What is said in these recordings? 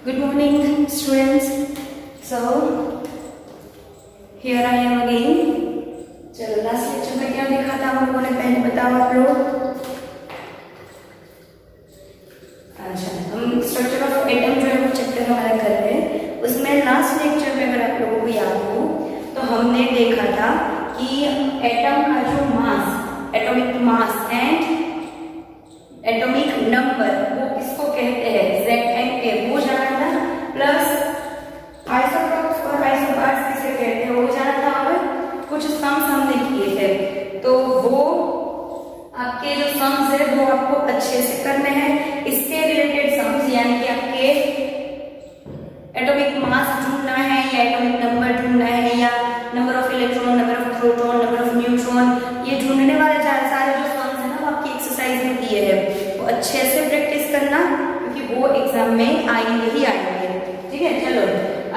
Good morning, students. So here I am again. चलो last lecture में क्या देखा था हम लोगों ने, पहले बताओ आप लोग। अच्छा, हम स्ट्रक्चर ऑफ एटम जो है वो चैप्टर हमारा कर रहे हैं। उसमें लास्ट लेक्चर में अगर आप लोगों को याद हो तो हमने देखा था कि एटम का जो mass, atomic mass and atomic number वो किसको कहते हैं, Z and A, वो जाना था। प्लस आइसोटॉप्स और आइसोबार्स किसे कहते हैं वो जाना था, और कुछ सम्स हमने किए थे। तो वो आपके जो सम्स है वो आपको अच्छे से करने हैं। इससे रिलेटेड सम्स यानी कि आपके एटॉमिक मास ढूंढना है या एटॉमिक नंबर ढूंढना है या number of electron, number of proton, number of neutron, ये ढूंढने वाले सारे जो सम्स है ना वो आपकी एक्सरसाइज में दिए हैं। वो अच्छे से प्रैक्टिस करना क्योंकि वो एग्जाम में आएंगे ही आएंगे। ठीक है, चलो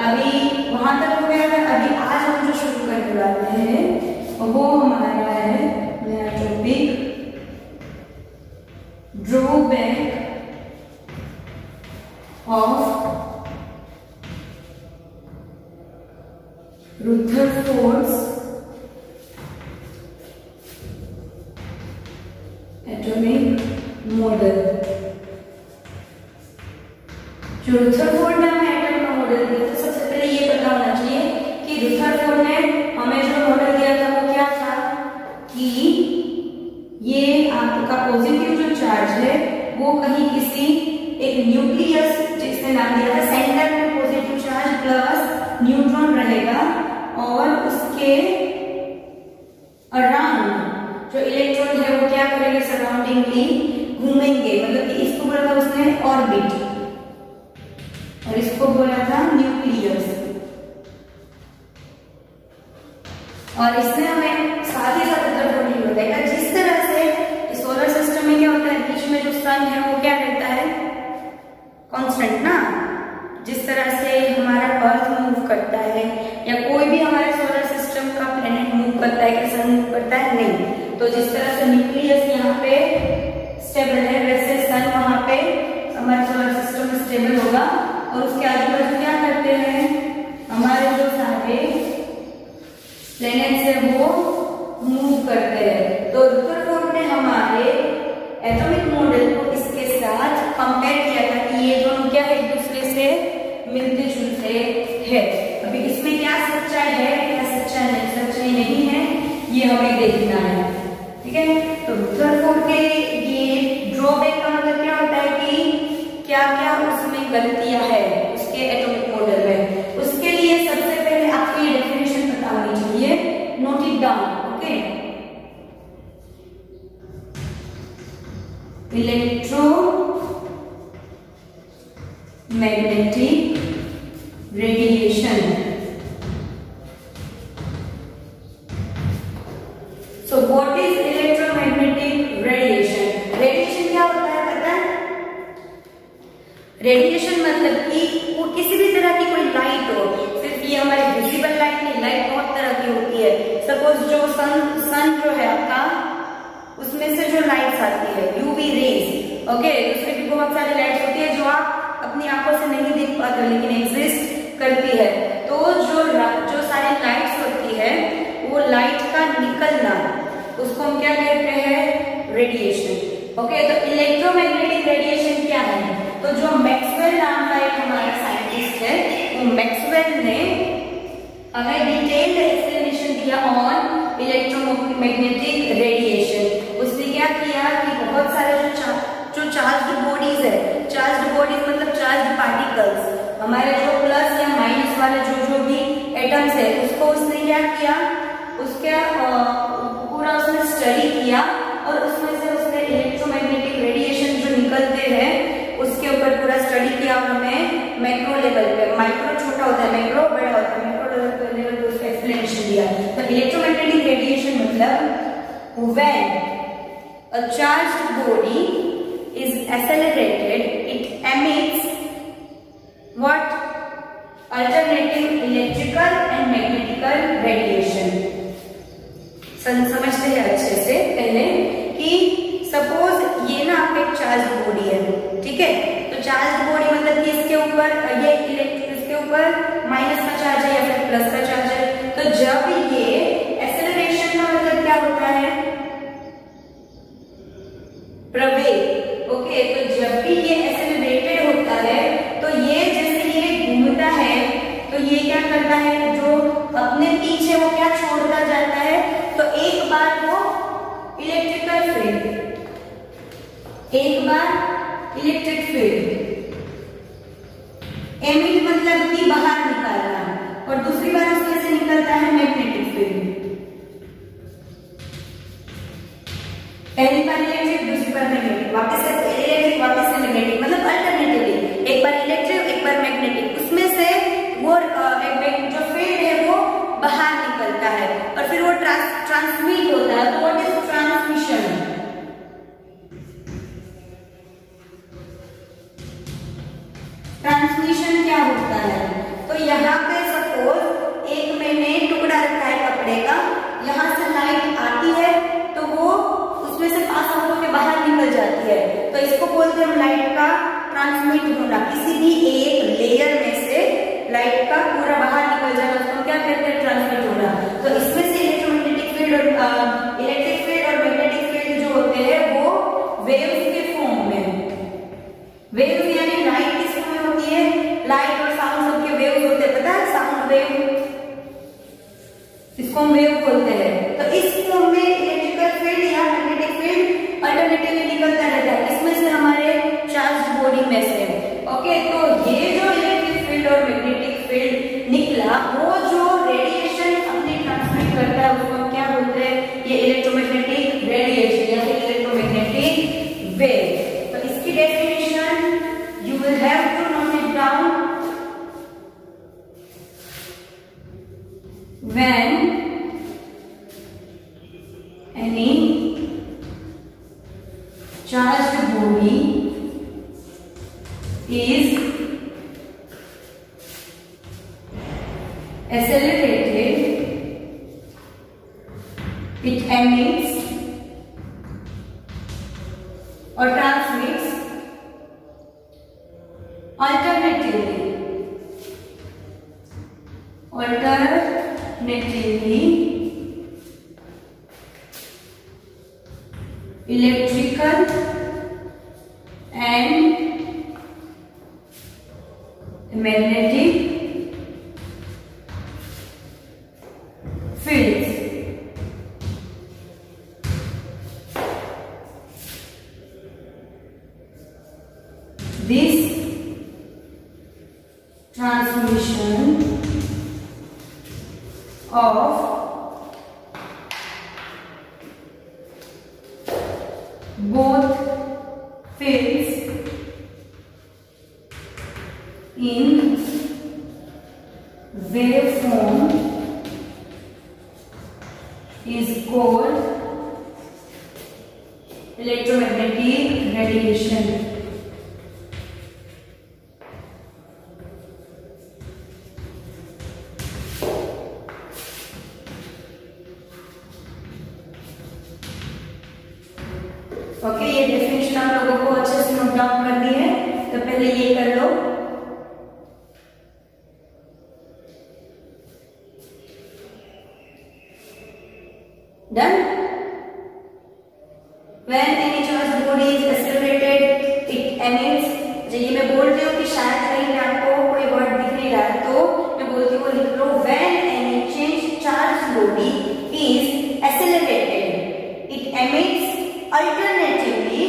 अभी वहां तक हो गया है। अभी आज हम जो शुरू करने वाले हैं वो हमारा है नया topic, drawback of Rutherford's atomic model. जो रुदरफोर्ड ने हमें एटम का मॉडल दिया था, सबसे पहले ये पता होना चाहिए कि रुदरफोर्ड ने हमें जो मॉडल दिया था वो क्या था कि ये आपका पॉजिटिव जो चार्ज है वो कहीं किसी एक न्यूक्लियस, जिसने नाम दिया था सेंटर में पॉजिटिव चार्ज प्लस न्यूट्रॉन रहेगा, और उसके अराउंड जो इलेक्ट्रॉन है वो क्या करेंगे, सराउंडिंगली घूमेंगे। मतलब कि इसको बोला था उसने ऑर्बिट और इसको बोला था न्यूक्लियस। और इसमें हमें साथ ही साथ रुदरफोर्ड ने बताया जिस तरह से सोलर सिस्टम में क्या होता है, बीच में जो सन है वो क्या रहता है, कांस्टेंट ना। जिस तरह से हमारा अर्थ मूव करता है या कोई भी हमारे सोलर सिस्टम का प्लेनेट मूव करता है, कि सन मूव करता है, नहीं। तो जिस तरह से न्यूक्लियस यहाँ पे स्टेबल है वैसे सन वहां पे हमारे सोलर सिस्टम में स्टेबल होगा। और उसके आजू बाजू क्या करते हैं, हमारे जो सारे प्लेनेट्स है वो मूव करते हैं। तो रुदरफोर्ड ने हमारे एटॉमिक मॉडल को इसके साथ कंपेयर किया था कि ये दोनों क्या है, एक दूसरे से मिलते जुलते हैं। अभी इसमें क्या सच्चाई है, क्या सच्चाई नहीं है, ये हमें देखना है। ठीक है, तो रुदरफोर्ड के ये ड्रॉबैक का मतलब क्या होता है कि क्या क्या उसमें गलतियां है उसके एटॉमिक मॉडल में। उसके लिए सबसे पहले आपको ये डेफिनेशन पता होनी चाहिए, note it down. Okay, electromagnetic radiation. So what is electromagnetic radiation? Radiation क्या होता है पता है? रेडिएशन मतलब कि वो किसी भी तरह की कोई लाइट हो, सिर्फ ये हमारे विजिबल लाइट नहीं, लाइट बहुत तरह की होती है। सपोज जो सन जो है आपका, उसमें से जो लाइट्स आती है यूवी रेज, ओके, उसमें भी बहुत सारी लाइट्स होती है जो आप अपनी आंखों से नहीं देख पाते लेकिन एग्जिस्ट करती है। तो जो सारी लाइट्स होती है वो लाइट का निकलना, उसको हम क्या कहते हैं, रेडिएशन। ओके, तो इलेक्ट्रोमैग्नेटिक रेडिएशन क्या है, तो जो मैक्सवेल नाम का एक हमारा साइंटिस्ट है, वो मैक्सवेल ने हमें डिटेल्ड एक्सप्लेनेशन दिया ऑन इलेक्ट्रोमैग्नेटिक रेडिएशन। उसने क्या किया कि बहुत सारे जो चार्ज्ड बॉडीज है, चार्ज्ड बॉडीज मतलब चार्ज्ड पार्टिकल्स, हमारे जो प्लस या माइनस वाले जो भी एटम्स है, उसको उसने क्या किया, उसका पूरा उसने स्टडी किया और उसमें से उसने इलेक्ट्रोमैग्नेटिक रेडिएशन जो निकलते हैं उसके ऊपर पूरा स्टडी किया। और हमें मैक्रो लेवल पे, माइक्रो छोटा होता है, मैक्रो बड़ा होता है, मैक्रो लेवल पे उसका एक्सप्लेनेशन दिया। तो इलेक्ट्रोमैग्नेटिक रेडिएशन मतलब when a charged body is accelerated it emits what, alternative electrical and magnetical radiation. समझते हैं अच्छे से पहले कि सपोज ये ना आप एक चार्ज बॉडी है, ठीक है, तो चार्ज बॉडी मतलब कि इसके ऊपर ये प्लस का चार्ज है। तो जब ये एक्सेलरेशन का मतलब क्या होता है, प्रवेग। ओके, तो जब भी ये एक्सेलरेटेड होता है तो ये जैसे ये घूमता है तो ये क्या करता है, जो अपने पीछे वो क्या छोड़ता जाता है, तो एक बार वो इलेक्ट्रिकल फील्ड, एक बार इलेक्ट्रिक फील्ड एमिट मतलब कि बाहर निकालना, और दूसरी बार उसमें से निकलता है मैग्नेटिक फील्ड। पहली बार इलेक्ट्रिक, दूसरी बार मैग्नेटिक, वापस से इलेक्ट्रिक, वापस से मैग्नेटिक, मतलब अल्टरनेटिवली एक बार इलेक्ट्रिक एक बार मैग्नेटिक, उसमें से वो जो फील्ड है वो बाहर निकलता है और फिर वो ट्रांसमिट होता है। तो व्हाट इज ट्रांसमिशन? ट्रांसमिशन क्या होता है, तो यहाँ पे सपोज एक मैंने टुकड़ा रखा है कपड़े का, यहाँ से लाइट आती है तो वो उसमें से पास आउट होकर बाहर निकल जाती है, तो इसको बोलते हैं लाइट का ट्रांसमिट होना। किसी भी एक लेयर में से लाइट का पूरा बाहर निकल जाना, उसको क्या कहते हैं, ट्रांसमिट होना। तो इसमें से इलेक्ट्रोमैग्नेटिक फील्ड और इलेक्ट्रिक फील्ड और मैग्नेटिक फील्ड जो होते हैं वो वेव्स के फॉर्म में, वेव्स यानी लाइट किस फॉर्म में होती है, लाइट और साउंड सबके वेव्स होते हैं, पता है, साउंड वेव, इसको हम वेव बोलते हैं। तो इस फॉर्म में इलेक्ट्रिकल फील्ड या मैग्नेटिक फील्ड अल्टरनेटिवली निकलता रहता है, इसमें से हमारे चार्ज बॉडी में से। ओके, तो ये जो इलेक्ट्रिक फील्ड और मैग्नेटिक फील्ड निकला, वो जो रेडिएशन अपने ट्रांसमिट करता है उसको हम क्या बोलते हैं, ये इलेक्ट्रोमैग्नेटिक रेडिएशन या फिर इलेक्ट्रोमैग्नेटिक वेव। तो इसकी definition you will have to note it down. When any charged body is accelerated, it emits or transmits alternatively electrical and magnetic fields. This transmission of both fields in waveform is called electromagnetic radiation. Okay, ये definition आप लोगों को अच्छे से note down करनी है, तो पहले ये कर लो। Done. When any charged body is accelerated, it emits। ये मैं बोल रही हूँ कि शायद कहीं पे आपको कोई वर्ड दिख नहीं रहा है, तो मैं बोलती हूँ लिख लो। When any charged body is accelerated, it emits alternatively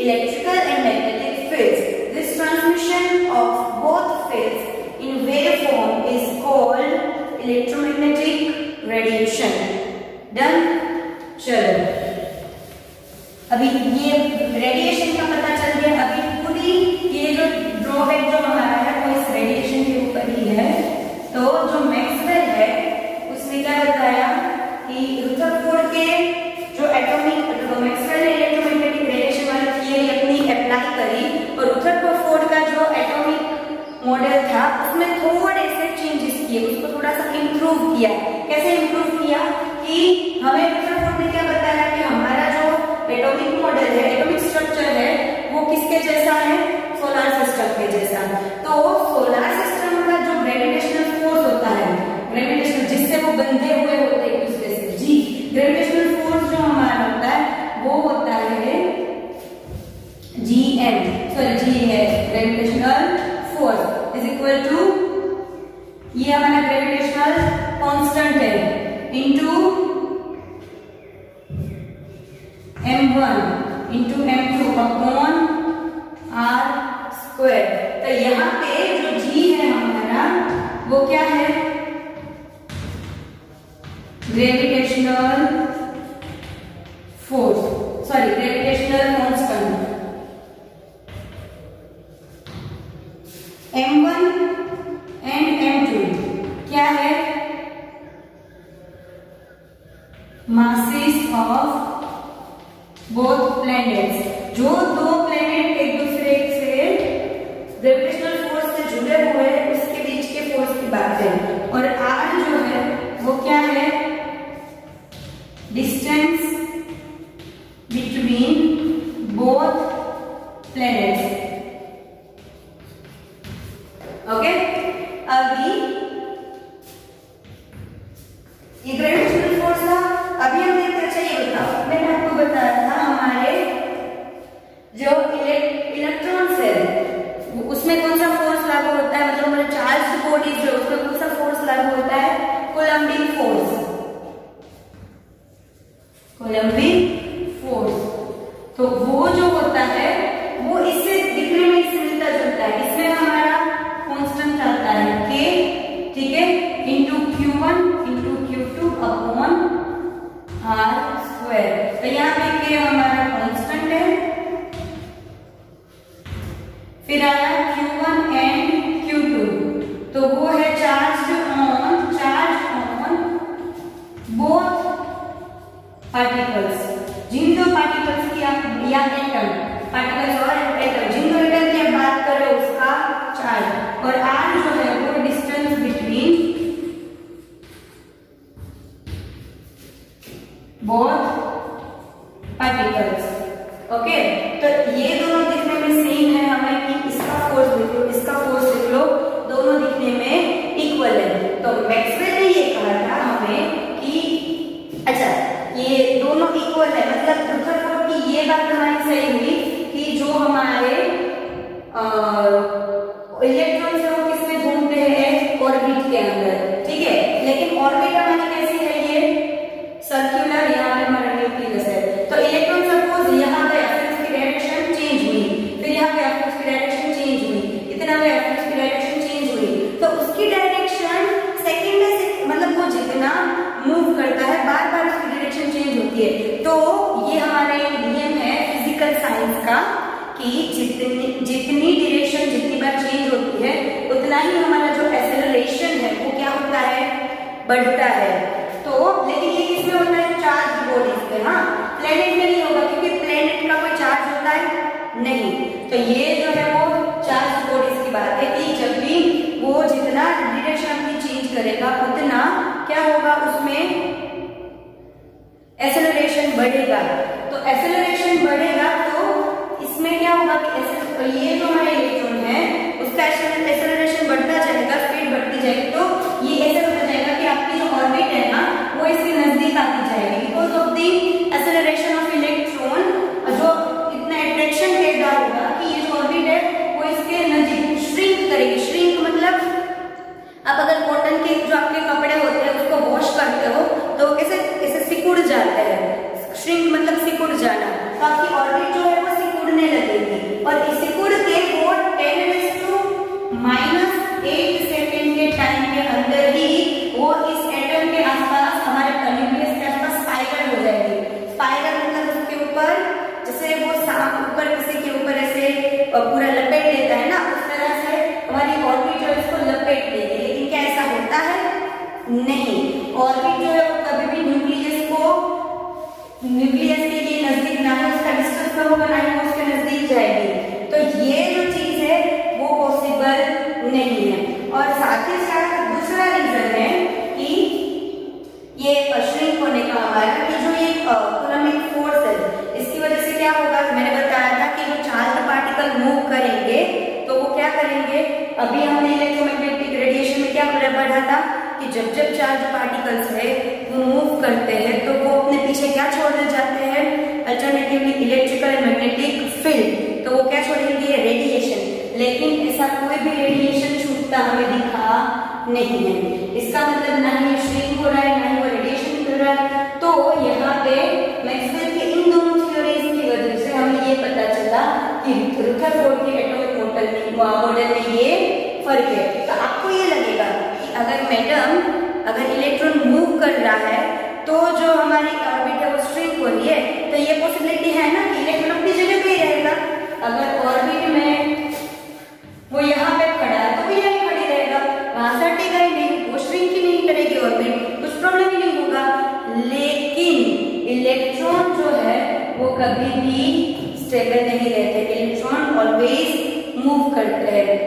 electrical and magnetic fields. This transmission of both fields in waveform is called electromagnetic radiation. Done? चलो, अभी ये रेडिएशन का पता चल गया। अभी पूरी ये जो ड्रॉबैक जो हमारा है वो इस रेडिएशन के ऊपर ही है। तो जो मैक्सवेल है उसने क्या बताया कि रुदरफोर्ड के जो एटॉमिक मैक्सवेल ने इलेक्ट्रोमैग्नेटिक रेडिएशन वाली थियरी अपनी अप्लाई करी, और रुदरफोर्ड का जो एटॉमिक मॉडल था उसमें थोड़े से चेंजेस किए, उसको थोड़ा सा इम्प्रूव किया। कैसे इम्प्रूव किया कि हमें रुदरफोर्ड ने क्या बताया कि हमारा जो एटॉमिक मॉडल है, एटॉमिक स्ट्रक्चर है, वो किसके जैसा है, सोलर सिस्टम के जैसा। तो सोलर सिस्टम का जो ग्रेविटेशनल फोर्स होता है, ग्रेविटेशनल, जिससे वो बंधे हुए होते हैं एक दूसरे से। जी, ग्रेविटेशनल फोर्स जो हमारा होता है वो होता है GM, सॉरी जी है gravitational force is equal to, ये हमारा ग्रेविटेशनल कांस्टेंट है, into m1 into m2 upon r²। तो यहाँ पे जो g है हमारा वो क्या है, gravitational force, sorry gravitational constant m1 and m2 क्या है, मासेस ऑफ बोथ प्लैनेट्स। जो दो प्लैनेट एक दूसरे से ग्रेविटेशनल फोर्स से जुड़े हुए हैं उसके बीच के फोर्स की बात है। और r जो है वो क्या है, distance between both planets. Okay, अभी ये ग्रेविटेशनल फोर्स था। अभी हम देखते हैं, अच्छा ये बताओ, मैंने आपको बताया था हमारे जो इलेक्ट्रॉन्स है उसमें कौन सा फोर्स लागू होता है, मतलब हमारे चार्ज बॉडीज है उसमें कौन सा फोर्स लागू होता है, कोलम्बिक फोर्स, कोलम्बिक फोर्स। तो वो जो होता है वो इससे दिखने में इससे मिलता जुलता है, इसमें हमारा कांस्टेंट आता है K, ठीक है, into Q1 into Q2 upon r²। तो यहाँ पे K हमारा कांस्टेंट है, फिर आया Q1 एंड Q2, तो वो है चार्ज ऑन बोथ पार्टिकल्स। जिन दो पार्टिकल्स की आप या एटम, पार्टिकल्स और एटम, जिन दो एटम की आप बात कर रहे हो उसका चार्ज, और r जो है वो distance between both particles. Okay, तो ये दोनों दिखने में सेम है हमें कि इसका फोर्स लिख लो, इसका फोर्स लिख लो, दोनों दिखने में इक्वल है। तो मैक्सवेल ने ये कहा था हमें कि अच्छा ये दोनों इक्वल है, मतलब रुदरफोर्ड की ये बात हमारी सही हुई कि जो हमारे इलेक्ट्रॉन्स है वो किसमें घूमते हैं, ऑर्बिट के अंदर, ठीक है। लेकिन ऑर्बिट हमारी कैसी है, ये सर्कुलर, यहाँ पे हमारा न्यूक्लियस है। तो इलेक्ट्रॉन सपोज यहाँ गया, फिर उसकी डायरेक्शन चेंज हुई, फिर यहाँ गया, फिर उसकी डायरेक्शन चेंज हुई, इतना गया, फिर उसकी डायरेक्शन चेंज हुई। तो उसकी डायरेक्शन सेकंड में मतलब वो जितना मूव करता है बार बार उसकी डायरेक्शन चेंज होती है। तो ये हमारा एक नियम है फिजिकल साइंस का कि जितनी डायरेक्शन जितनी बार चेंज होती है उतना ही हमारा जो एक्सेलरेशन है वो क्या होता है, बढ़ता है। तो लेकिन ये किसमें होता है, चार्ज बॉडीज पे, हाँ, प्लेनेट में नहीं होगा क्योंकि प्लेनेट का कोई चार्ज होता है नहीं। तो ये जो है वो चार्ज बॉडीज की बात है कि जब भी वो जितना डायरेक्शन अपनी चेंज करेगा उतना क्या होगा, उसमें एक्सेलरेशन बढ़ेगा। तो एक्सेलरेशन बढ़ेगा तो इसमें क्या होगा कि ये जो हमारे इलेक्ट्रॉन है उसका एक्सेलरेशन बढ़ता जाएगा, स्पीड बढ़ती जाएगी। तो ये ऐसा होता जाएगा कि आपकी जो ऑर्बिट है ना वो इसके नजदीक आती जाएगी, because of the acceleration of electron. जो इतना अट्रैक्शन पैदा होगा कि ये जो ऑर्बिट है वो इसके नजदीक श्रिंक करेगी। श्रिंक मतलब आप अगर कॉटन के जो आपके कपड़े होते हैं उसको वॉश करते हो तो कैसे सिकुड़ जाते हैं, श्रिंक मतलब सिकुड़ जाना। तो आपकी ऑर्बिट जो है वो सिकुड़ने लगेगी और इस सिकुड़ के वो 10⁻⁸ सेकेंड के टाइम के अंदर ही वो इस एटम के आसपास, हमारे न्यूक्लियस के आसपास स्पाइरल हो जाएगी। स्पाइरल मतलब उसके ऊपर जैसे वो सांप ऊपर किसी के ऊपर ऐसे पूरा लपेट लेता है ना, उस तरह से हमारी ऑर्बिट जो है इसको लपेट लेगी। लेकिन क्या ऐसा होता है, नहीं। ऑर्बिट जो है वो कभी भी न्यूक्लियस के लिए नजदीक ना है, उसका डिस्टेंस कम होगा, ना ही उसके नजदीक जाएगी। तो ये जो चीज है वो पॉसिबल नहीं है। और साथ ही साथ दूसरा रीजन है कि ये श्रिंक होने का हमारा कि जो ये कोलम्बिक फोर्स है इसकी वजह से क्या होगा, मैंने बताया था कि जो चार्ज पार्टिकल मूव करेंगे तो वो क्या करेंगे, अभी हमने इलेक्ट्रोमैग्नेटिक रेडिएशन में क्या पढ़ा था कि कि जब जब चार्ज पार्टिकल्स है वो मूव करते हैं तो वो अपने पीछे क्या छोड़ जाते हैं, alternatively electrical and magnetic field. तो वो क्या छोड़ेंगे, रेडिएशन। लेकिन ऐसा कोई भी रेडिएशन छूटता हमें दिखा नहीं है। इसका मतलब ना ही श्रिंक हो रहा है ना ही वो रेडिएशन निकल रहा है। तो यहाँ पे मैक्सवेल के इन दोनों थ्योरीज की वजह से हमें ये पता चला कि रुदरफोर्ड के एटॉमिक मॉडल में ये फर्क है। तो आपको ये लगेगा कि अगर मैडम अगर इलेक्ट्रॉन मूव कर रहा है तो जो हमारी ऑर्बिट है वो श्रिंक हो रही है, तो ये पॉसिबिलिटी है ना कि इलेक्ट्रॉन अपनी जगह पे ही रहेगा। अगर ऑर्बिट में वो यहाँ पे खड़ा है तो भी यही खड़ी रहेगा, वहां से हटेगा ही नहीं, वो श्रिंक ही नहीं करेगी ऑर्बिट, कुछ प्रॉब्लम ही नहीं होगा। लेकिन इलेक्ट्रॉन जो है वो कभी भी स्टेबल नहीं रहते, इलेक्ट्रॉन ऑलवेज मूव करते हैं।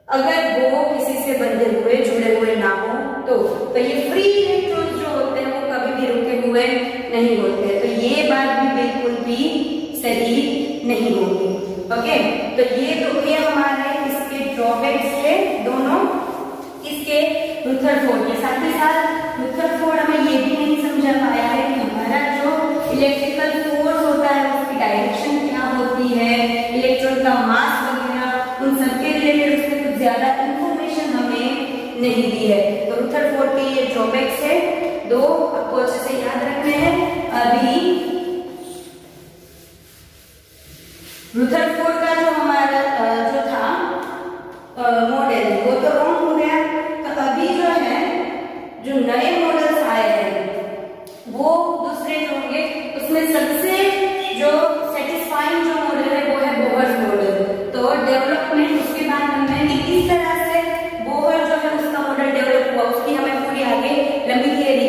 अगर वो किसी से बंधे हुए जुड़े हुए ना हो तो ये फ्री इलेक्ट्रॉन जो होते हैं वो कभी भी रुके हुए नहीं होते। तो ये बात भी बिल्कुल भी सही नहीं होगी। ओके, तो ये तो ये हमारे इसके ड्रॉबैक्स थे दोनों इसके रुदरफोर्ड के। साथ ही साथ रुदरफोर्ड हमें ये भी नहीं समझा पाया है कि हमारा जो इलेक्ट्रिकल फोर्स होता है उसकी डायरेक्शन क्या होती है, इलेक्ट्रॉन का मास वगैरह, उन सबके रिलेटेड उसने कुछ ज्यादा इंफॉर्मेशन हमें नहीं दी है। तो रुदरफोर्ड के ये ड्रॉबैक्स है दो, आपको अच्छे से याद रखने हैं। अभी रुदरफोर्ड का जो हमारा जो था मॉडल वो तो रॉन्ग हो गया। तो अभी जो है जो नए मॉडल्स आए हैं वो दूसरे जो होंगे, उसमें सबसे जो सेटिस्फाइंग जो मॉडल है वो है बोहर मॉडल। तो डेवलपमेंट उसके बाद हमें कि किस तरह से बोहर जो है उसका मॉडल डेवलप हुआ उसकी हमें पूरी आगे लंबी थियरी,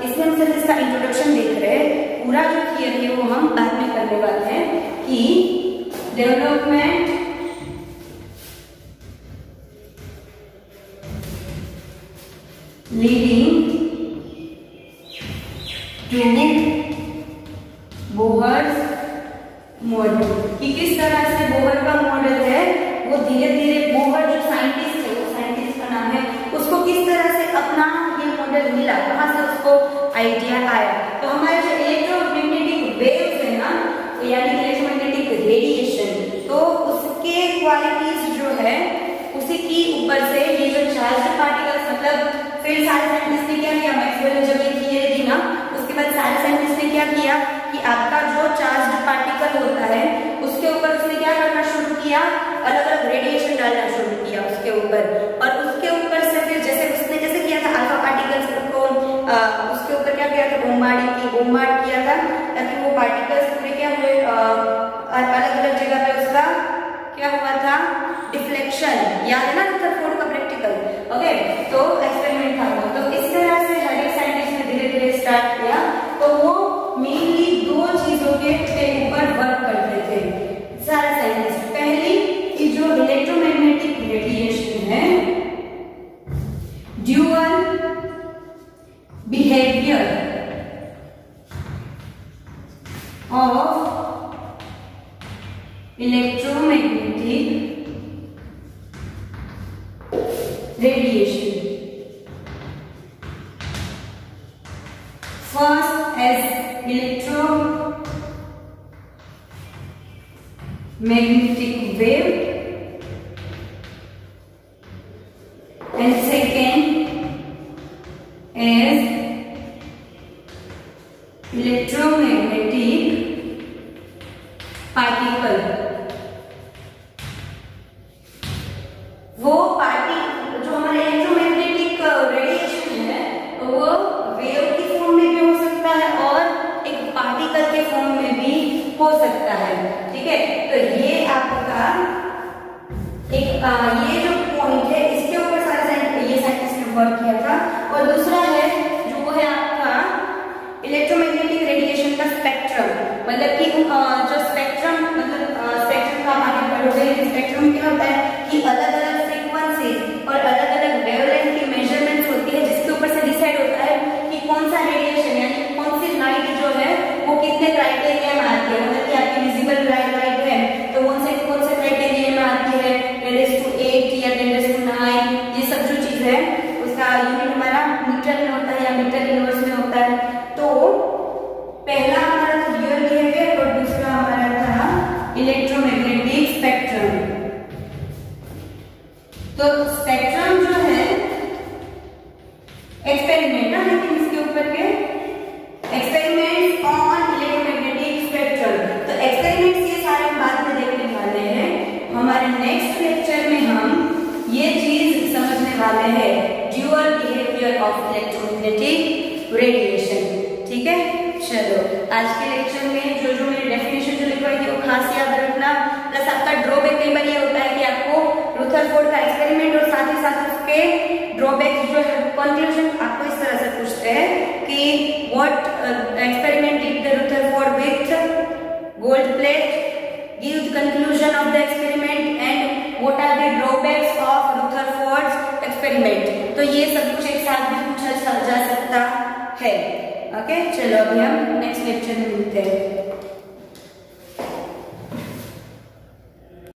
इसमें हम सिर्फ इसका इंट्रोडक्शन देख रहे हैं, पूरा जो थियरी है वो हम बाद में करने वाले हैं कि development leading to Bohr's model, कि किस तरह से बोहर का मॉडल है वो धीरे धीरे बोहर जो साइंटिस्ट है, वो साइंटिस्ट का नाम है, उसको किस तरह से अपना ये मॉडल मिला, कहां से उसको आइडिया आया। तो हमारे जो इलेक्ट्रोमैग्नेटिक वेव्स है ना, यानी इलेक्ट्रोमैग्नेटिक रेडिएशन, तो उसके क्वालिटीज जो है उसी की ऊपर से ये जो चार्ज पार्टिकल्स, मतलब फिर सारे साइंटिस्ट ने क्या किया, मैक्सवेल ने जब ये थियरी दी ना उसके बाद सारे साइंटिस्ट ने क्या किया कि आपका जो चार्ज पार्टिकल होता है उसके ऊपर उसने क्या करना शुरू किया, अलग अलग रेडिएशन डालना शुरू किया उसके ऊपर, और उसके ऊपर से फिर जैसे उसने जैसे किया था अल्फा पार्टिकल्स को उसके ऊपर क्या किया था, बोम्बार्ड किया था, ताकि वो पार्टिकल्स पूरे क्या हुए अलग अलग जगह पे उसका क्या हुआ था, डिफ्लेक्शन। याद है ना रुदरफोर्ड का प्रैक्टिकल। ओके, तो एक्सपेरिमेंट था वो। तो इस तरह से हर एक साइंटिस्ट ने धीरे धीरे स्टार्ट किया। तो वो मेनली दो चीजों के ऊपर वर्क करते थे सारे साइंटिस्ट। पहली कि जो इलेक्ट्रोमैग्नेटिक रेडिएशन है, dual behaviour of electromagnetic radiation. First as electromagnetic wave and second as electromagnetic particle। वो जो हमारे इलेक्ट्रोमैग्नेटिक रेडिएशन है वो वेव की फॉर्म में भी हो सकता है और एक पार्टिकल के फॉर्म में भी हो सकता है। ठीक है, तो ये आपका एक ये जो पॉइंट है इसके ऊपर ये साइंटिस्ट ने वर्क किया था। और दूसरा है जो है आपका इलेक्ट्रोमैग्नेटिक रेडिएशन का स्पेक्ट्रम, मतलब कि जो स्पेक्ट्रम मतलब स्पेक्ट्रम का आगे पढ़ोगे, स्पेक्ट्रम क्या होता है कि अलग अलग फ्रीक्वेंसी और अलग अलग वेवलेंथ की मेजरमेंट्स होती है, जिसके ऊपर से डिसाइड होता है कि कौन सा रेडिएशन यानी कौन सी लाइट जो है वो कितने क्राइटेरिया में आती है, मतलब कि आपकी विजिबल लाइट है तो कौन से क्राइटेरिया में आती है, 10⁸ या 10⁹, ये सब जो चीज है दिखाते हैं dual behaviour of electromagnetic radiation. ठीक है, चलो आज के लेक्चर में जो मेरी डेफिनेशन जो लिखवाई थी वो खास याद रखना। प्लस आपका ड्रॉबैक कई बार ये होता है कि आपको रुथरफोर्ड का एक्सपेरिमेंट और साथ ही साथ उसके ड्रॉबैक जो है कंक्लूजन आपको इस तरह से पूछते हैं कि what experiment did the Rutherford with gold plate, give the conclusion of the experiment and what are the drawbacks of Rutherford experiment. तो ये सब कुछ एक साथ भी पूछा जा सकता है। ओके, चलो अभी हम नेक्स्ट लेक्चर में मिलते हैं।